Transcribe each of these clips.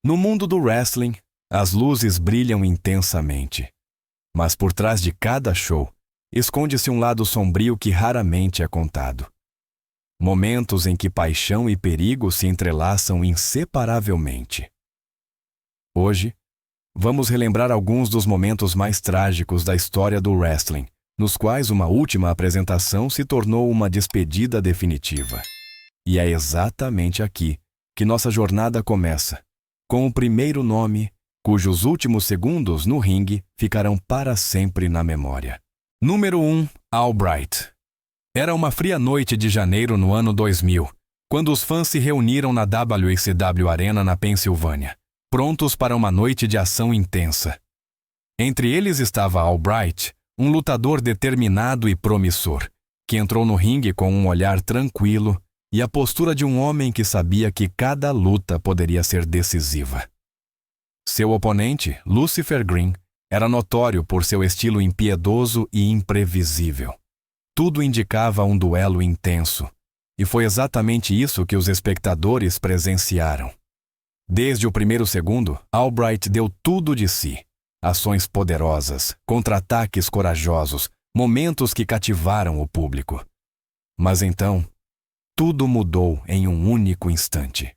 No mundo do wrestling, as luzes brilham intensamente. Mas por trás de cada show, esconde-se um lado sombrio que raramente é contado. Momentos em que paixão e perigo se entrelaçam inseparavelmente. Hoje, vamos relembrar alguns dos momentos mais trágicos da história do wrestling, nos quais uma última apresentação se tornou uma despedida definitiva. E é exatamente aqui que nossa jornada começa, com o primeiro nome, cujos últimos segundos no ringue ficarão para sempre na memória. Número 1, Albright. Era uma fria noite de janeiro no ano 2000, quando os fãs se reuniram na WCW Arena na Pensilvânia, prontos para uma noite de ação intensa. Entre eles estava Albright, um lutador determinado e promissor, que entrou no ringue com um olhar tranquilo e a postura de um homem que sabia que cada luta poderia ser decisiva. Seu oponente, Lucifer Green, era notório por seu estilo impiedoso e imprevisível. Tudo indicava um duelo intenso, e foi exatamente isso que os espectadores presenciaram. Desde o primeiro segundo, Albright deu tudo de si. Ações poderosas, contra-ataques corajosos, momentos que cativaram o público. Mas então, tudo mudou em um único instante.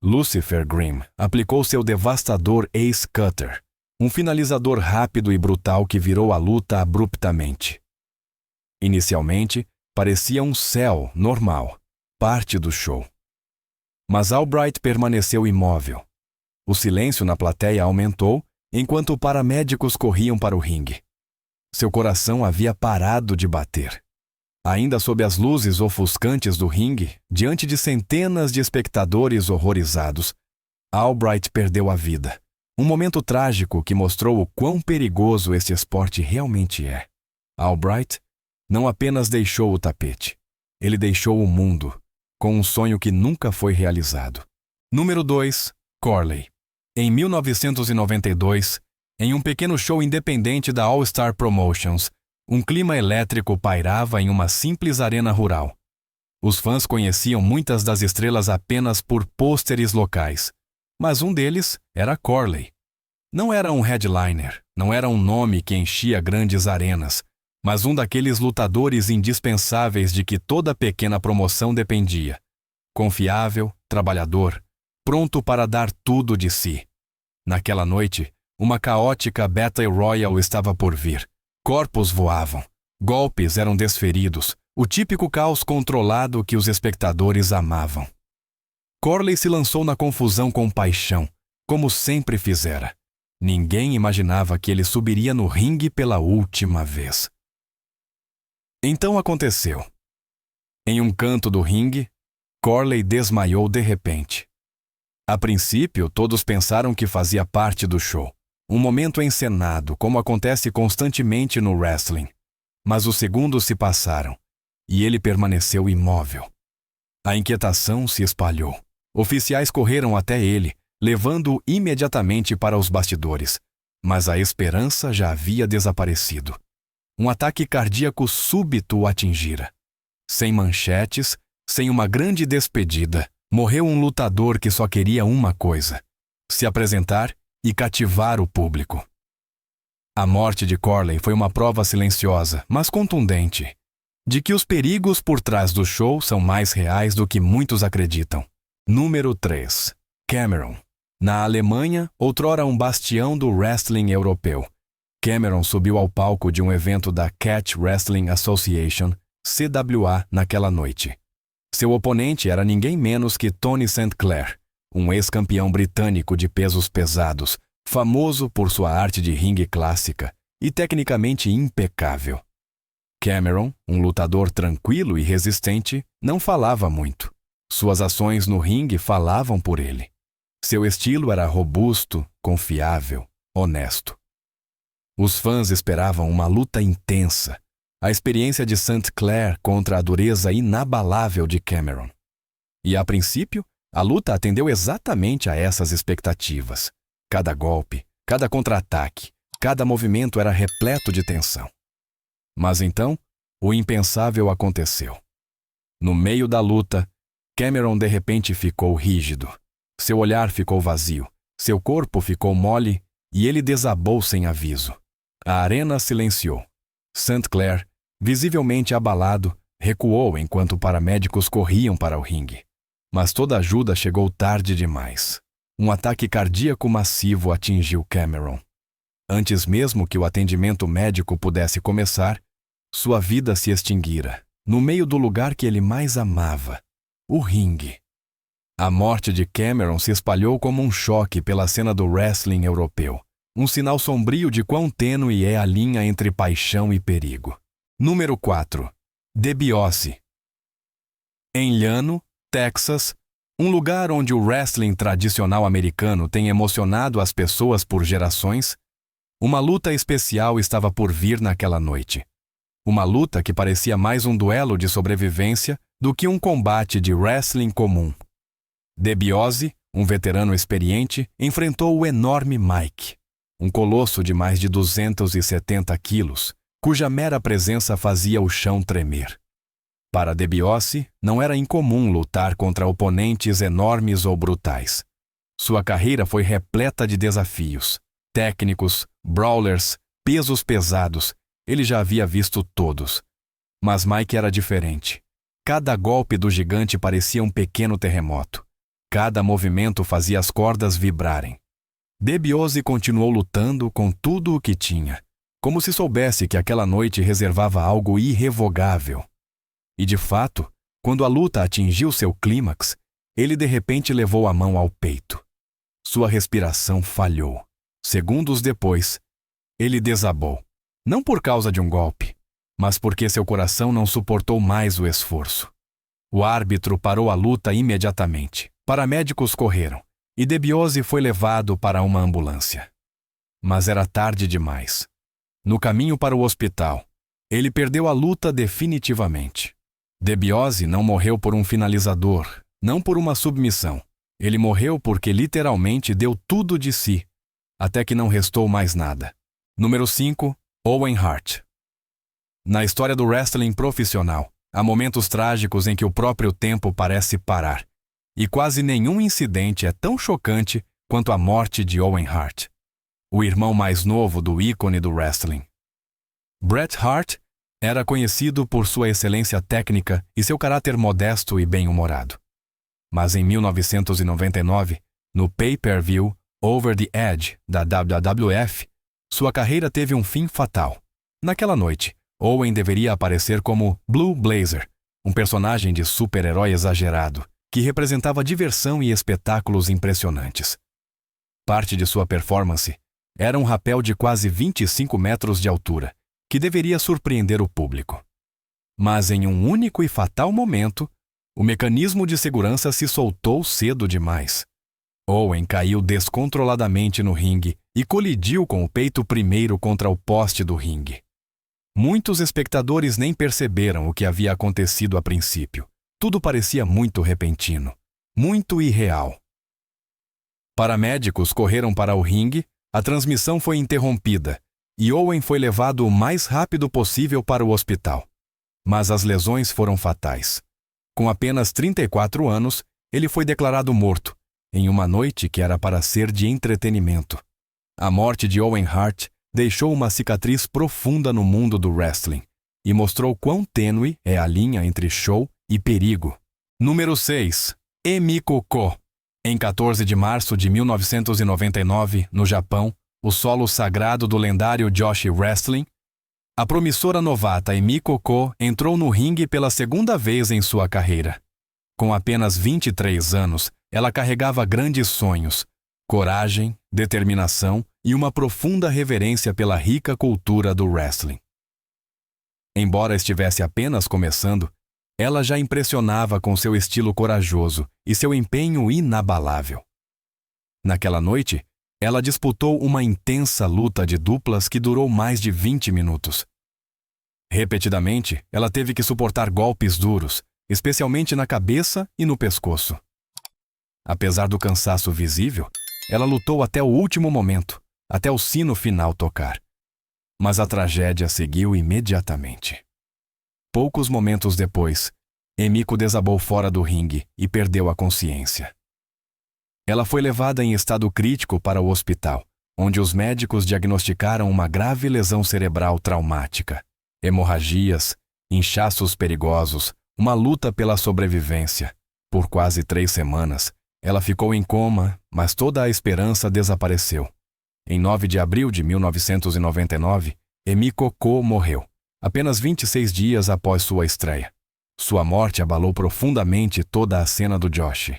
Lucifer Green aplicou seu devastador Ace Cutter, um finalizador rápido e brutal que virou a luta abruptamente. Inicialmente, parecia um sell normal, parte do show. Mas Albright permaneceu imóvel. O silêncio na plateia aumentou enquanto paramédicos corriam para o ringue. Seu coração havia parado de bater. Ainda sob as luzes ofuscantes do ringue, diante de centenas de espectadores horrorizados, Albright perdeu a vida. Um momento trágico que mostrou o quão perigoso este esporte realmente é. Albright não apenas deixou o tapete, ele deixou o mundo, com um sonho que nunca foi realizado. Número 2, Corley. Em 1992, em um pequeno show independente da All Star Promotions, um clima elétrico pairava em uma simples arena rural. Os fãs conheciam muitas das estrelas apenas por pôsteres locais, mas um deles era Corley. Não era um headliner, não era um nome que enchia grandes arenas, mas um daqueles lutadores indispensáveis de que toda pequena promoção dependia. Confiável, trabalhador, pronto para dar tudo de si. Naquela noite, uma caótica Battle Royal estava por vir. Corpos voavam, golpes eram desferidos, o típico caos controlado que os espectadores amavam. Corley se lançou na confusão com paixão, como sempre fizera. Ninguém imaginava que ele subiria no ringue pela última vez. Então aconteceu. Em um canto do ringue, Corley desmaiou de repente. A princípio, todos pensaram que fazia parte do show. Um momento encenado, como acontece constantemente no wrestling. Mas os segundos se passaram, e ele permaneceu imóvel. A inquietação se espalhou. Oficiais correram até ele, levando-o imediatamente para os bastidores. Mas a esperança já havia desaparecido. Um ataque cardíaco súbito o atingira. Sem manchetes, sem uma grande despedida, morreu um lutador que só queria uma coisa: se apresentar e cativar o público. A morte de Corley foi uma prova silenciosa, mas contundente, de que os perigos por trás do show são mais reais do que muitos acreditam. Número 3. Cameron. Na Alemanha, outrora um bastião do wrestling europeu, Cameron subiu ao palco de um evento da Catch Wrestling Association, CWA, naquela noite. Seu oponente era ninguém menos que Tony St. Clair, um ex-campeão britânico de pesos pesados, famoso por sua arte de ringue clássica e tecnicamente impecável. Cameron, um lutador tranquilo e resistente, não falava muito. Suas ações no ringue falavam por ele. Seu estilo era robusto, confiável, honesto. Os fãs esperavam uma luta intensa, a experiência de St. Clair contra a dureza inabalável de Cameron. E, a princípio, a luta atendeu exatamente a essas expectativas. Cada golpe, cada contra-ataque, cada movimento era repleto de tensão. Mas então, o impensável aconteceu. No meio da luta, Cameron de repente ficou rígido. Seu olhar ficou vazio, seu corpo ficou mole e ele desabou sem aviso. A arena silenciou. St. Clair, visivelmente abalado, recuou enquanto paramédicos corriam para o ringue. Mas toda ajuda chegou tarde demais. Um ataque cardíaco massivo atingiu Cameron. Antes mesmo que o atendimento médico pudesse começar, sua vida se extinguira, no meio do lugar que ele mais amava, o ringue. A morte de Cameron se espalhou como um choque pela cena do wrestling europeu, um sinal sombrio de quão tênue é a linha entre paixão e perigo. Número 4. DiBiase. Em Llano, Texas, um lugar onde o wrestling tradicional americano tem emocionado as pessoas por gerações, uma luta especial estava por vir naquela noite. Uma luta que parecia mais um duelo de sobrevivência do que um combate de wrestling comum. DiBiase, um veterano experiente, enfrentou o enorme Mike, um colosso de mais de 270 quilos, cuja mera presença fazia o chão tremer. Para DiBiase, não era incomum lutar contra oponentes enormes ou brutais. Sua carreira foi repleta de desafios. Técnicos, brawlers, pesos pesados, ele já havia visto todos. Mas Mike era diferente. Cada golpe do gigante parecia um pequeno terremoto. Cada movimento fazia as cordas vibrarem. DiBiase continuou lutando com tudo o que tinha, como se soubesse que aquela noite reservava algo irrevogável. E de fato, quando a luta atingiu seu clímax, ele de repente levou a mão ao peito. Sua respiração falhou. Segundos depois, ele desabou. Não por causa de um golpe, mas porque seu coração não suportou mais o esforço. O árbitro parou a luta imediatamente. Paramédicos correram, e DiBiase foi levado para uma ambulância. Mas era tarde demais. No caminho para o hospital, ele perdeu a luta definitivamente. DiBiase não morreu por um finalizador, não por uma submissão. Ele morreu porque literalmente deu tudo de si, até que não restou mais nada. Número 5. Owen Hart. Na história do wrestling profissional, há momentos trágicos em que o próprio tempo parece parar. E quase nenhum incidente é tão chocante quanto a morte de Owen Hart, o irmão mais novo do ícone do wrestling. Bret Hart era conhecido por sua excelência técnica e seu caráter modesto e bem-humorado. Mas em 1999, no pay-per-view Over the Edge da WWF, sua carreira teve um fim fatal. Naquela noite, Owen deveria aparecer como Blue Blazer, um personagem de super-herói exagerado, que representava diversão e espetáculos impressionantes. Parte de sua performance era um rapel de quase 25 metros de altura, que deveria surpreender o público. Mas em um único e fatal momento, o mecanismo de segurança se soltou cedo demais. Owen caiu descontroladamente no ringue e colidiu com o peito primeiro contra o poste do ringue. Muitos espectadores nem perceberam o que havia acontecido a princípio. Tudo parecia muito repentino, muito irreal. Paramédicos correram para o ringue, a transmissão foi interrompida e Owen foi levado o mais rápido possível para o hospital. Mas as lesões foram fatais. Com apenas 34 anos, ele foi declarado morto, em uma noite que era para ser de entretenimento. A morte de Owen Hart deixou uma cicatriz profunda no mundo do wrestling e mostrou quão tênue é a linha entre show e perigo. Número 6. Emiko Ko. Em 14 de março de 1999, no Japão, o solo sagrado do lendário Joshi Wrestling, a promissora novata Emiko Ko entrou no ringue pela segunda vez em sua carreira. Com apenas 23 anos, ela carregava grandes sonhos, coragem, determinação e uma profunda reverência pela rica cultura do wrestling. Embora estivesse apenas começando, ela já impressionava com seu estilo corajoso e seu empenho inabalável. Naquela noite, ela disputou uma intensa luta de duplas que durou mais de 20 minutos. Repetidamente, ela teve que suportar golpes duros, especialmente na cabeça e no pescoço. Apesar do cansaço visível, ela lutou até o último momento, até o sino final tocar. Mas a tragédia seguiu imediatamente. Poucos momentos depois, Emiko desabou fora do ringue e perdeu a consciência. Ela foi levada em estado crítico para o hospital, onde os médicos diagnosticaram uma grave lesão cerebral traumática, hemorragias, inchaços perigosos, uma luta pela sobrevivência. Por quase 3 semanas, ela ficou em coma, mas toda a esperança desapareceu. Em 9 de abril de 1999, Emi Cocô morreu, apenas 26 dias após sua estreia. Sua morte abalou profundamente toda a cena do Joshi.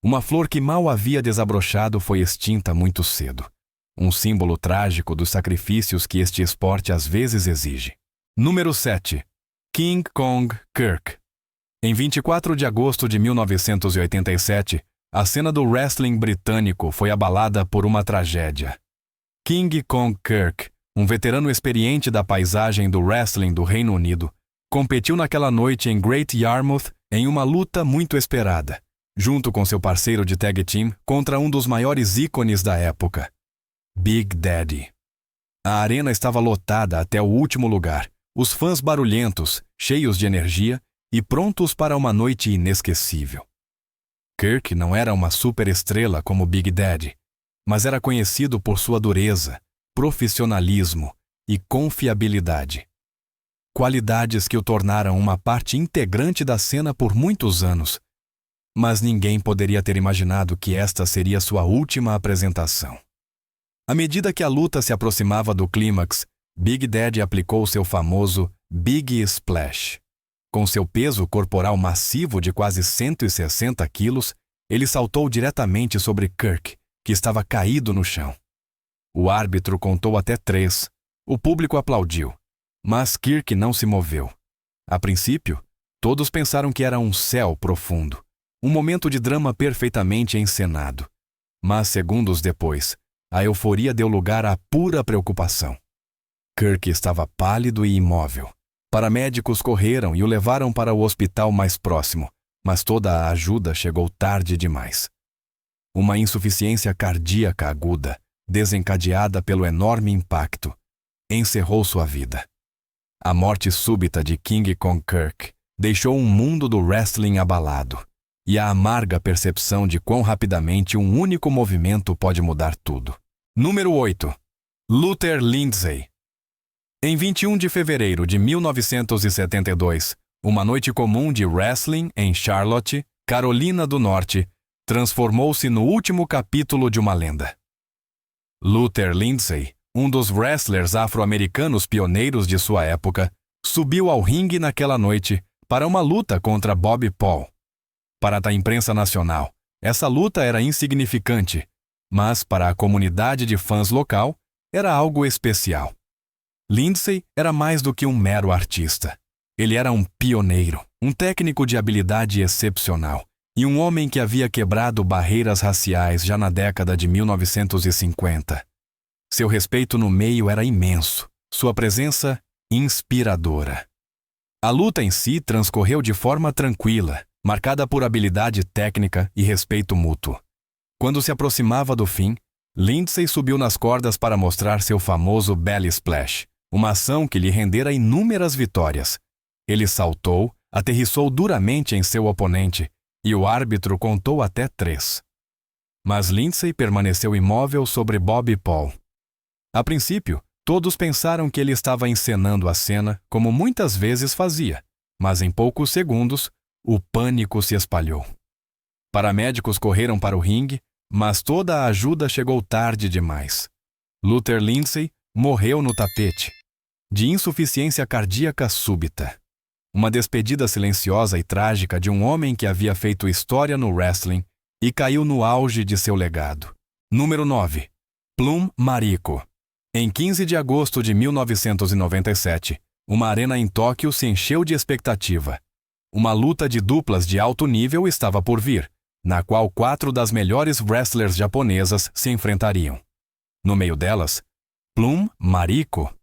Uma flor que mal havia desabrochado foi extinta muito cedo. Um símbolo trágico dos sacrifícios que este esporte às vezes exige. Número 7. King Kong Kirk. Em 24 de agosto de 1987, a cena do wrestling britânico foi abalada por uma tragédia. King Kong Kirk, um veterano experiente da paisagem do wrestling do Reino Unido, competiu naquela noite em Great Yarmouth em uma luta muito esperada, junto com seu parceiro de tag team contra um dos maiores ícones da época, Big Daddy. A arena estava lotada até o último lugar, os fãs barulhentos, cheios de energia e prontos para uma noite inesquecível. Kirk não era uma superestrela como Big Daddy, mas era conhecido por sua dureza, profissionalismo e confiabilidade. Qualidades que o tornaram uma parte integrante da cena por muitos anos. Mas ninguém poderia ter imaginado que esta seria sua última apresentação. À medida que a luta se aproximava do clímax, Big Daddy aplicou seu famoso Big Splash. Com seu peso corporal massivo de quase 160 quilos, ele saltou diretamente sobre Kirk, que estava caído no chão. O árbitro contou até 3. O público aplaudiu, mas Kirk não se moveu. A princípio, todos pensaram que era um céu profundo, um momento de drama perfeitamente encenado. Mas segundos depois, a euforia deu lugar à pura preocupação. Kirk estava pálido e imóvel. Paramédicos correram e o levaram para o hospital mais próximo, mas toda a ajuda chegou tarde demais. Uma insuficiência cardíaca aguda, desencadeada pelo enorme impacto, encerrou sua vida. A morte súbita de King Kong Kirk deixou um mundo do wrestling abalado, e a amarga percepção de quão rapidamente um único movimento pode mudar tudo. Número 8. Luther Lindsay. Em 21 de fevereiro de 1972, uma noite comum de wrestling em Charlotte, Carolina do Norte, transformou-se no último capítulo de uma lenda. Luther Lindsay, um dos wrestlers afro-americanos pioneiros de sua época, subiu ao ringue naquela noite para uma luta contra Bobby Paul. Para a imprensa nacional, essa luta era insignificante, mas para a comunidade de fãs local, era algo especial. Lindsay era mais do que um mero artista. Ele era um pioneiro, um técnico de habilidade excepcional e um homem que havia quebrado barreiras raciais já na década de 1950. Seu respeito no meio era imenso, sua presença inspiradora. A luta em si transcorreu de forma tranquila, marcada por habilidade técnica e respeito mútuo. Quando se aproximava do fim, Lindsay subiu nas cordas para mostrar seu famoso Belly Splash, uma ação que lhe rendera inúmeras vitórias. Ele saltou, aterrissou duramente em seu oponente, e o árbitro contou até 3. Mas Lindsay permaneceu imóvel sobre Bobby Paul. A princípio, todos pensaram que ele estava encenando a cena, como muitas vezes fazia, mas em poucos segundos, o pânico se espalhou. Paramédicos correram para o ringue, mas toda a ajuda chegou tarde demais. Luther Lindsay morreu no tapete, de insuficiência cardíaca súbita. Uma despedida silenciosa e trágica de um homem que havia feito história no wrestling e caiu no auge de seu legado. Número 9. Plum Marico. Em 15 de agosto de 1997, uma arena em Tóquio se encheu de expectativa. Uma luta de duplas de alto nível estava por vir, na qual 4 das melhores wrestlers japonesas se enfrentariam. No meio delas, Plum Marico,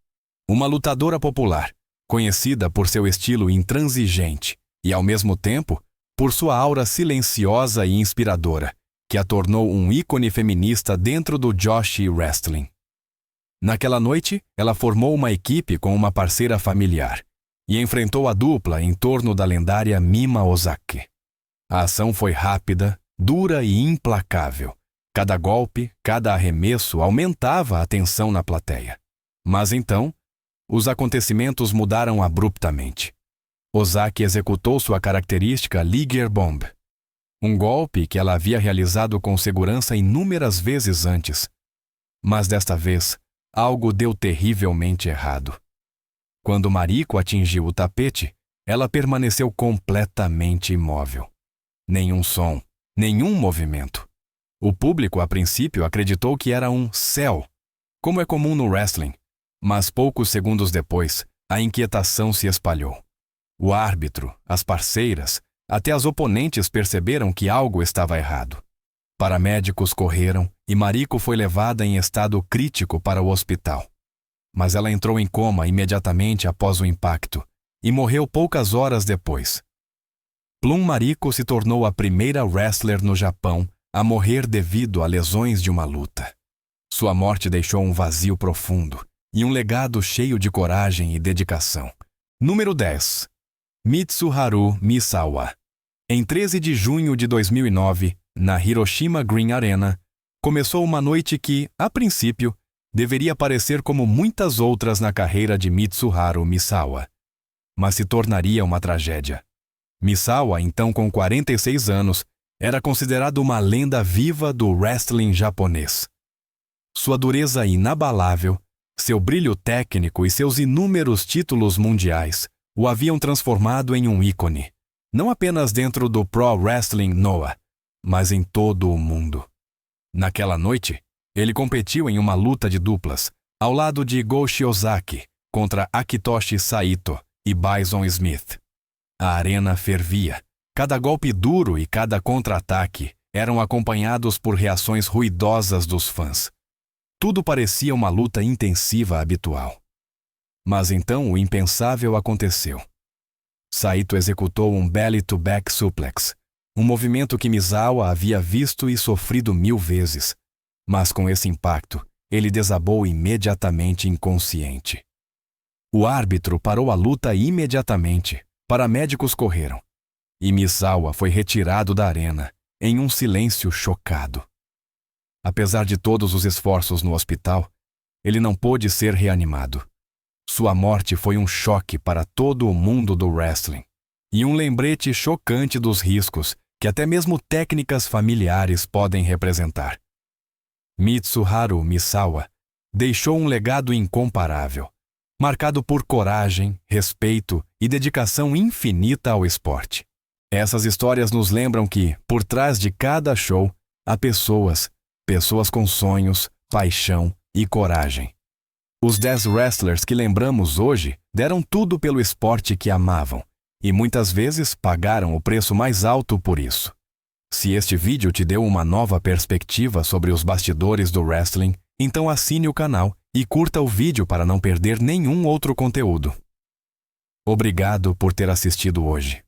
uma lutadora popular, conhecida por seu estilo intransigente e, ao mesmo tempo, por sua aura silenciosa e inspiradora, que a tornou um ícone feminista dentro do Joshi Wrestling. Naquela noite, ela formou uma equipe com uma parceira familiar e enfrentou a dupla em torno da lendária Mima Ozaki. A ação foi rápida, dura e implacável, Cada golpe, cada arremesso aumentava a tensão na plateia. Mas então, os acontecimentos mudaram abruptamente. Ozaki executou sua característica Liger Bomb, um golpe que ela havia realizado com segurança inúmeras vezes antes. Mas desta vez, algo deu terrivelmente errado. Quando Mariko atingiu o tapete, ela permaneceu completamente imóvel. Nenhum som, nenhum movimento. O público, a princípio, acreditou que era um céu, como é comum no wrestling, mas poucos segundos depois, a inquietação se espalhou. O árbitro, as parceiras, até as oponentes perceberam que algo estava errado. Paramédicos correram e Mariko foi levada em estado crítico para o hospital. Mas ela entrou em coma imediatamente após o impacto e morreu poucas horas depois. Plum Mariko se tornou a primeira wrestler no Japão a morrer devido a lesões de uma luta. Sua morte deixou um vazio profundo e um legado cheio de coragem e dedicação. Número 10. Mitsuharu Misawa. Em 13 de junho de 2009, na Hiroshima Green Arena, começou uma noite que, a princípio, deveria parecer como muitas outras na carreira de Mitsuharu Misawa, mas se tornaria uma tragédia. Misawa, então com 46 anos, era considerado uma lenda viva do wrestling japonês. Sua dureza inabalável, seu brilho técnico e seus inúmeros títulos mundiais o haviam transformado em um ícone, não apenas dentro do Pro Wrestling Noah, mas em todo o mundo. Naquela noite, ele competiu em uma luta de duplas, ao lado de Go Shiozaki, contra Akitoshi Saito e Bison Smith. A arena fervia. Cada golpe duro e cada contra-ataque eram acompanhados por reações ruidosas dos fãs. Tudo parecia uma luta intensiva habitual. Mas então o impensável aconteceu. Saito executou um belly-to-back suplex, um movimento que Misawa havia visto e sofrido 1000 vezes. Mas com esse impacto, ele desabou imediatamente inconsciente. O árbitro parou a luta imediatamente. Paramédicos correram. E Misawa foi retirado da arena, em um silêncio chocado. Apesar de todos os esforços no hospital, ele não pôde ser reanimado. Sua morte foi um choque para todo o mundo do wrestling e um lembrete chocante dos riscos que até mesmo técnicas familiares podem representar. Mitsuharu Misawa deixou um legado incomparável, marcado por coragem, respeito e dedicação infinita ao esporte. Essas histórias nos lembram que, por trás de cada show, há pessoas com sonhos, paixão e coragem. Os 10 wrestlers que lembramos hoje deram tudo pelo esporte que amavam e muitas vezes pagaram o preço mais alto por isso. Se este vídeo te deu uma nova perspectiva sobre os bastidores do wrestling, então assine o canal e curta o vídeo para não perder nenhum outro conteúdo. Obrigado por ter assistido hoje.